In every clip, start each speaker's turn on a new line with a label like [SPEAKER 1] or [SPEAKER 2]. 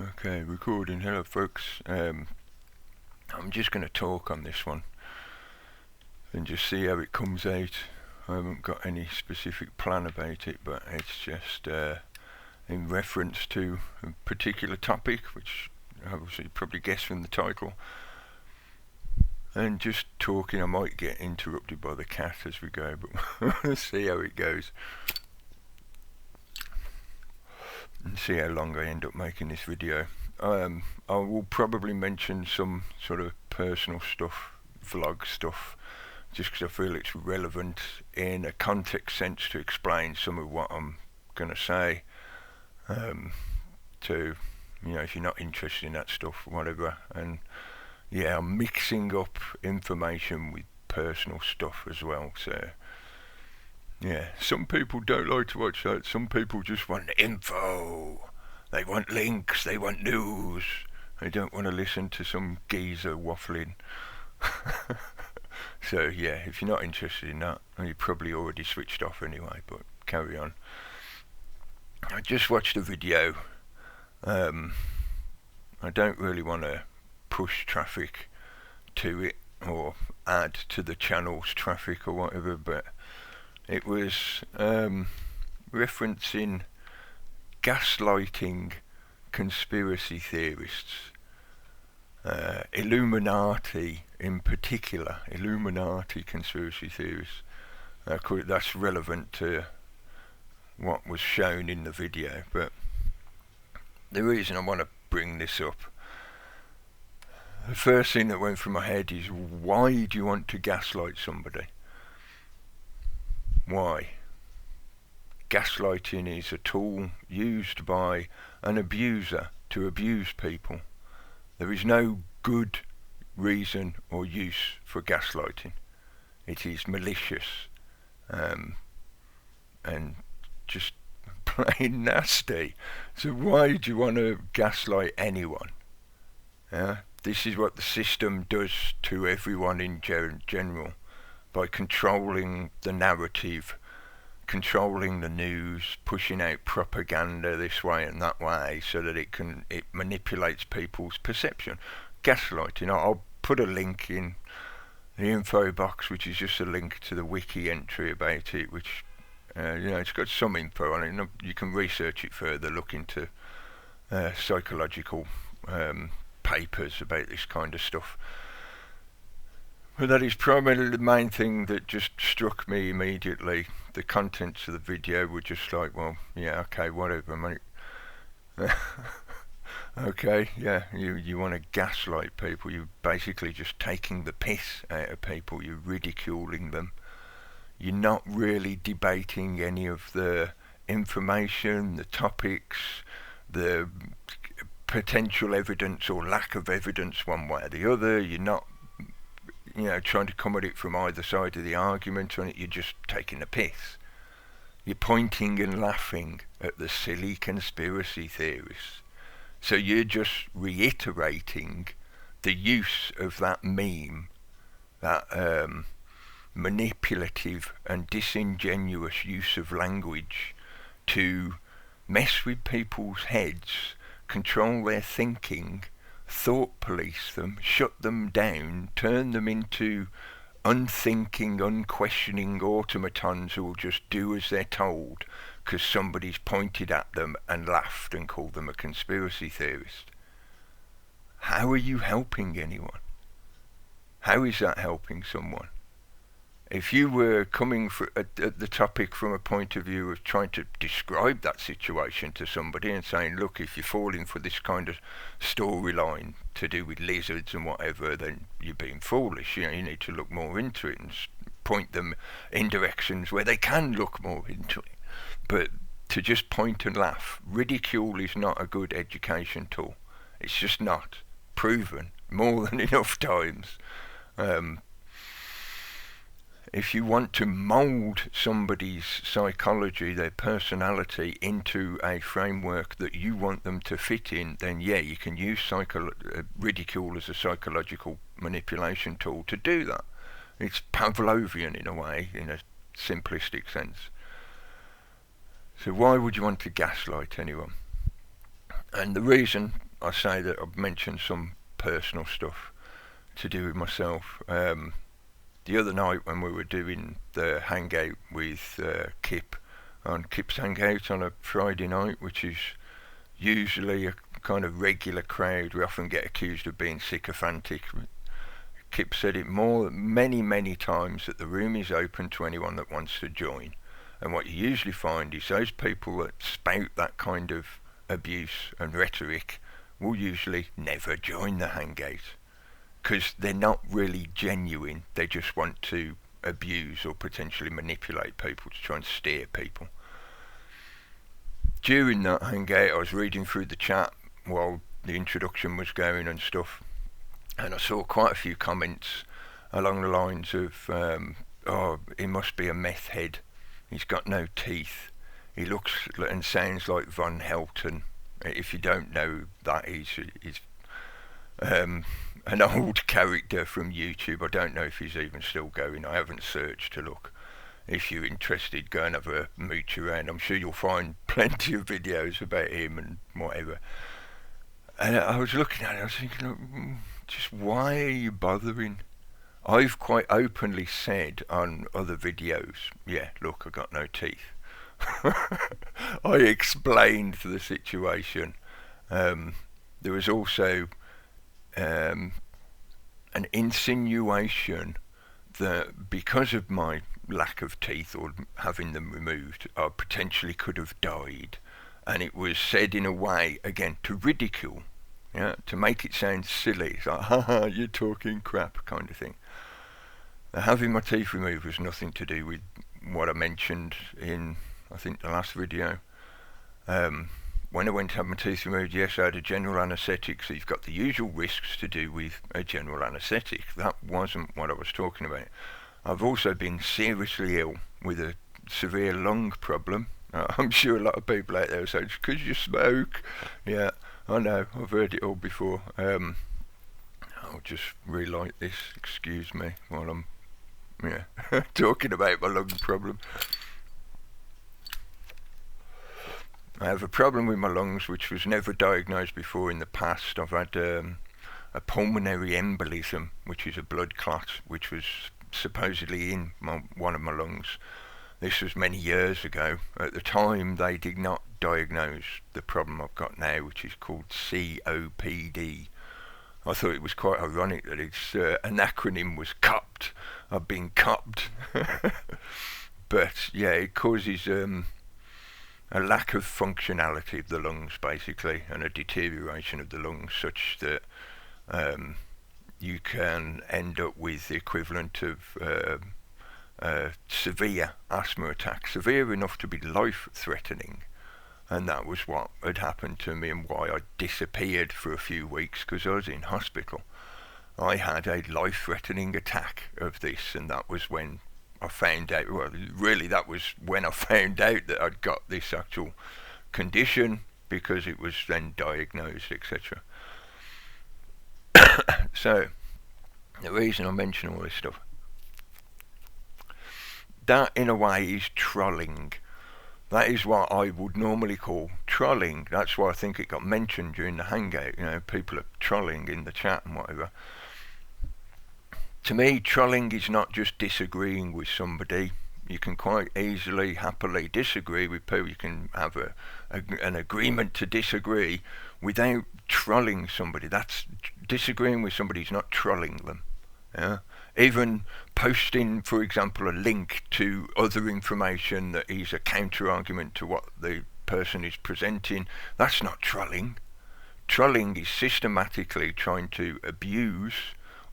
[SPEAKER 1] Okay, recording. Hello, folks. I'm just going to talk on this one and just see how it comes out. I haven't got any specific plan about it, but it's just in reference to a particular topic, which obviously you probably guessed from the title. And just talking, I might get interrupted by the cat as we go, but we'll see how it goes. And see how long I end up making this video. I will probably mention some sort of personal stuff, vlog stuff, just because I feel it's relevant in a context sense to explain some of what I'm going to say. To, if you're not interested in that stuff, whatever. And yeah, I'm mixing up information with personal stuff as well, so yeah, some people don't like to watch that. Some people just want info. They want links. They want news. They don't want to listen to some geezer waffling. So yeah, if you're not interested in that, you probably already switched off anyway, but carry on. I just watched a video. I don't really want to push traffic to it or add to the channel's traffic or whatever, but it was referencing gaslighting conspiracy theorists, Illuminati in particular, Illuminati conspiracy theorists. That's relevant to what was shown in the video, but the reason I want to bring this up, the first thing that went through my head is, why do you want to gaslight somebody? Why? Gaslighting is a tool used by an abuser to abuse people. There is no good reason or use for gaslighting. It is malicious and just plain nasty. So why do you want to gaslight anyone? This is what the system does to everyone in general, by controlling the narrative, controlling the news, pushing out propaganda this way and that way, so that it manipulates people's perception. Gaslighting. I'll put a link in the info box, which is just a link to the wiki entry about it, which it's got some info on it. You can research it further, look into psychological papers about this kind of stuff. But that is primarily the main thing that just struck me immediately. The contents of the video were just like, well, yeah, okay, whatever, mate. Okay, yeah, you want to gaslight people. You're basically just taking the piss out of people. You're ridiculing them. You're not really debating any of the information, the topics, the potential evidence or lack of evidence one way or the other. You're not trying to come at it from either side of the argument on it. You're just taking a piss. You're pointing and laughing at the silly conspiracy theorists. So you're just reiterating the use of that meme, that manipulative and disingenuous use of language to mess with people's heads, control their thinking, thought police them, shut them down, turn them into unthinking, unquestioning automatons who will just do as they're told because somebody's pointed at them and laughed and called them a conspiracy theorist. How are you helping anyone? How is that helping someone? If you were coming at the topic from a point of view of trying to describe that situation to somebody and saying, look, if you're falling for this kind of storyline to do with lizards and whatever, then you're being foolish. You need to look more into it and point them in directions where they can look more into it. But to just point and laugh, ridicule is not a good education tool. It's just not. Proven more than enough times. If you want to mould somebody's psychology, their personality, into a framework that you want them to fit in, then yeah, you can use ridicule as a psychological manipulation tool to do that. It's Pavlovian in a way, in a simplistic sense. So why would you want to gaslight anyone? And the reason I say that I've mentioned some personal stuff to do with myself. The other night when we were doing the hangout with Kip, on Kip's Hangout on a Friday night, which is usually a kind of regular crowd, we often get accused of being sycophantic. Kip said it many times, that the room is open to anyone that wants to join. And what you usually find is those people that spout that kind of abuse and rhetoric will usually never join the hangout, because they're not really genuine. They just want to abuse or potentially manipulate people to try and steer people. During that hangout, I was reading through the chat while the introduction was going and stuff, and I saw quite a few comments along the lines of, oh, he must be a meth head, he's got no teeth, he looks and sounds like Von Helton. If you don't know that, he's an old character from YouTube. I don't know if he's even still going. I haven't searched to look. If you're interested, go and have a mooch around. I'm sure you'll find plenty of videos about him and whatever. And I was looking at it, I was thinking, look, just why are you bothering? I've quite openly said on other videos, yeah, look, I got no teeth. I explained the situation. There was also an insinuation that because of my lack of teeth or having them removed, I potentially could have died. And it was said in a way, again, to ridicule, yeah, to make it sound silly. It's like, haha, you're talking crap kind of thing. Now, having my teeth removed was nothing to do with what I mentioned in, I think, the last video. When I went to have my teeth removed, yes, I had a general anaesthetic, so you've got the usual risks to do with a general anaesthetic. That wasn't what I was talking about. I've also been seriously ill with a severe lung problem. I'm sure a lot of people out there say, because you smoke. Yeah, I know, I've heard it all before. I'll just relight this, excuse me, while I'm talking about my lung problem. I have a problem with my lungs which was never diagnosed before in the past. I've had a pulmonary embolism, which is a blood clot, which was supposedly in one of my lungs. This was many years ago. At the time, they did not diagnose the problem I've got now, which is called COPD. I thought it was quite ironic that its an acronym was COPD. I've been COPD. But yeah, it causes a lack of functionality of the lungs, basically, and a deterioration of the lungs, such that you can end up with the equivalent of severe asthma attack, severe enough to be life-threatening. And that was what had happened to me and why I disappeared for a few weeks, because I was in hospital. I had a life-threatening attack of this, and that was when I found out, well, really that was when I found out that I'd got this actual condition, because it was then diagnosed, etc. So, the reason I mention all this stuff, that in a way is trolling. That is what I would normally call trolling. That's why I think it got mentioned during the hangout. You know, people are trolling in the chat and whatever. To me, trolling is not just disagreeing with somebody. You can quite easily, happily disagree with people. You can have an agreement to disagree without trolling somebody. That's disagreeing with somebody is not trolling them. Yeah? Even posting, for example, a link to other information that is a counter-argument to what the person is presenting, that's not trolling. Trolling is systematically trying to abuse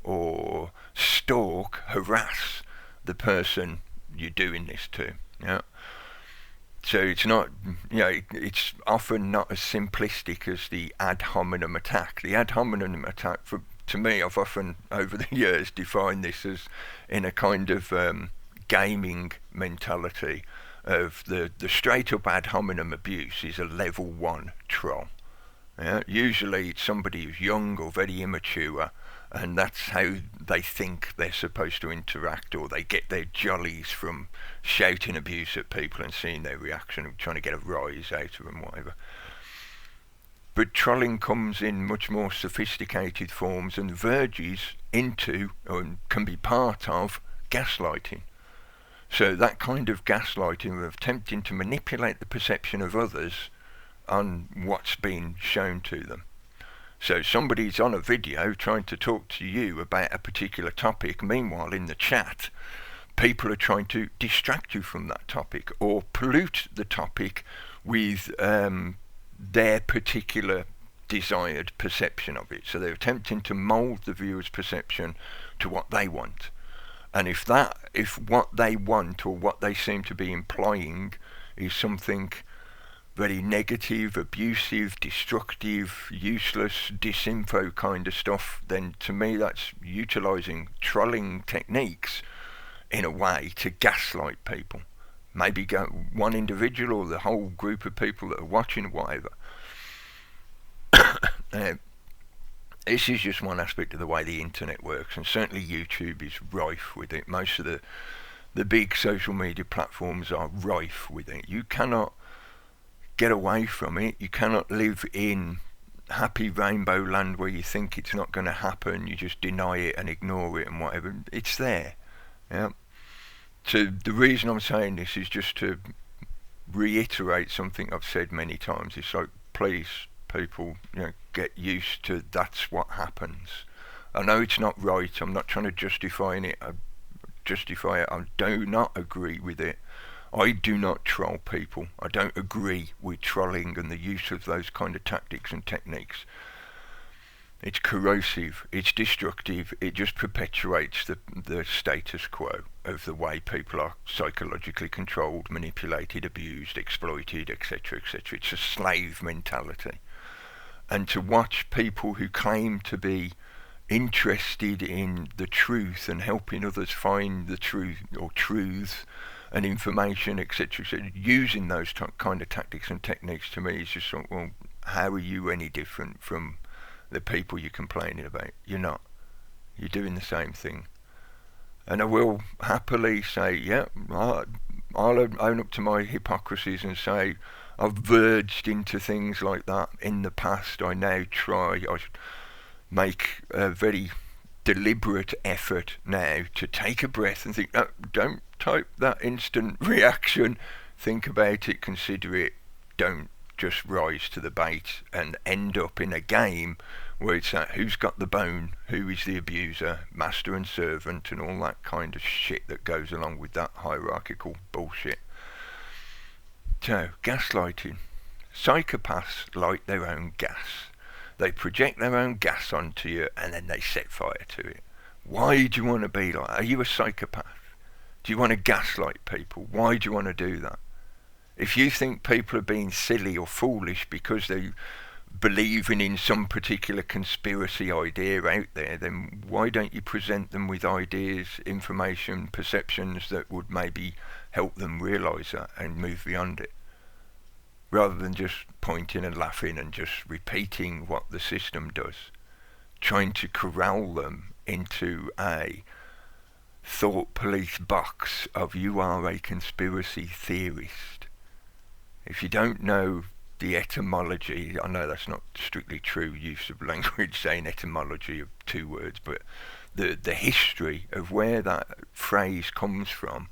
[SPEAKER 1] or stalk, harass the person you're doing this to. Yeah. So it's not, it's often not as simplistic as the ad hominem attack. The ad hominem attack, to me, I've often over the years defined this as in a kind of gaming mentality of the straight up ad hominem abuse is a level 1 troll. Yeah? Usually it's somebody who's young or very immature, and that's how they think they're supposed to interact, or they get their jollies from shouting abuse at people and seeing their reaction and trying to get a rise out of them, whatever. But trolling comes in much more sophisticated forms and verges into, or can be part of, gaslighting. So that kind of gaslighting of attempting to manipulate the perception of others on what's been shown to them. So somebody's on a video trying to talk to you about a particular topic, meanwhile in the chat people are trying to distract you from that topic or pollute the topic with their particular desired perception of it. So they're attempting to mould the viewer's perception to what they want. And if what they want or what they seem to be implying is something very negative, abusive, destructive, useless, disinfo kind of stuff, then to me that's utilising trolling techniques in a way to gaslight people. Maybe one individual or the whole group of people that are watching or whatever. This is just one aspect of the way the internet works, and certainly YouTube is rife with it. Most of the big social media platforms are rife with it. You cannot get away from it. You cannot live in happy rainbow land where you think it's not going to happen. You just deny it and ignore it and whatever. It's there. Yeah. So the reason I'm saying this is just to reiterate something I've said many times. It's like, please, people, get used to that's what happens. I know it's not right. I'm not trying to justify it. I do not agree with it. I do not troll people. I don't agree with trolling and the use of those kind of tactics and techniques. It's corrosive, it's destructive, it just perpetuates the status quo of the way people are psychologically controlled, manipulated, abused, exploited, etc., etc. It's a slave mentality. And to watch people who claim to be interested in the truth and helping others find the truth or truths and information, etc., etc., using those kind of tactics and techniques, to me is just like, well, how are you any different from the people you're complaining about? You're not. You're doing the same thing. And I will happily say, yeah, I'll own up to my hypocrisies and say I've verged into things like that in the past. I now I make a very deliberate effort now to take a breath and think, no, don't type that instant reaction. Think about it, consider it. Don't just rise to the bait and end up in a game where it's who's got the bone, who is the abuser, master and servant, and all that kind of shit that goes along with that hierarchical bullshit. So, gaslighting. Psychopaths light their own gas. They project their own gas onto you and then they set fire to it. Why do you want to be like that? Are you a psychopath? Do you want to gaslight people? Why do you want to do that? If you think people are being silly or foolish because they believing in some particular conspiracy idea out there, then why don't you present them with ideas, information, perceptions that would maybe help them realise that and move beyond it, rather than just pointing and laughing and just repeating what the system does, trying to corral them into a thought police box of you are a conspiracy theorist. If you don't know the etymology, I know that's not strictly true use of language, saying etymology of two words, but the history of where that phrase comes from,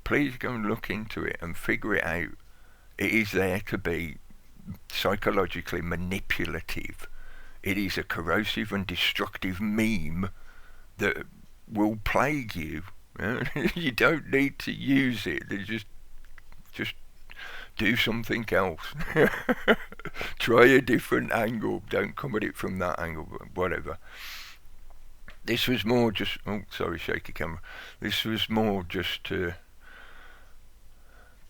[SPEAKER 1] please go and look into it and figure it out. It is there to be psychologically manipulative. It is a corrosive and destructive meme that will plague you. You don't need to use it. Just do something else. Try a different angle. Don't come at it from that angle, but whatever. This was more just... Oh, sorry, shaky camera. This was more just to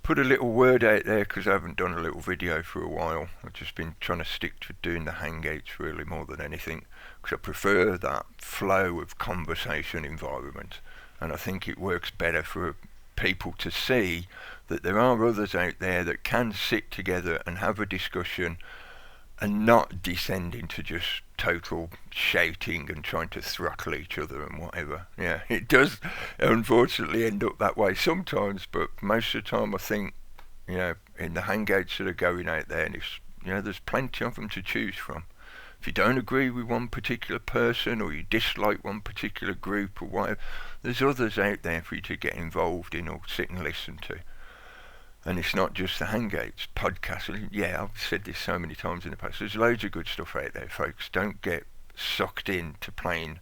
[SPEAKER 1] put a little word out there, because I haven't done a little video for a while. I've just been trying to stick to doing the hangouts really more than anything, because I prefer that flow of conversation environment, and I think it works better for people to see that there are others out there that can sit together and have a discussion and not descend into just total shouting and trying to throttle each other and whatever. Yeah, it does unfortunately end up that way sometimes, but most of the time I think, in the hangouts that are going out there, and it's there's plenty of them to choose from. If you don't agree with one particular person, or you dislike one particular group or whatever, there's others out there for you to get involved in or sit and listen to. And it's not just the Hangouts, podcasts. Yeah, I've said this so many times in the past. There's loads of good stuff out there, folks. Don't get sucked into playing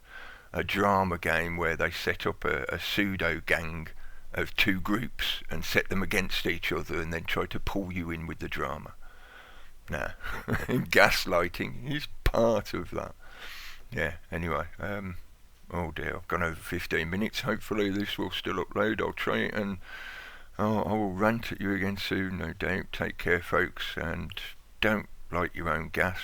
[SPEAKER 1] a drama game where they set up a pseudo gang of two groups and set them against each other and then try to pull you in with the drama. Nah. Gaslighting is part of that. Yeah, anyway. Oh dear, I've gone over 15 minutes. Hopefully this will still upload. I'll try it, and I will rant at you again soon, no doubt. Take care, folks, and don't light your own gas.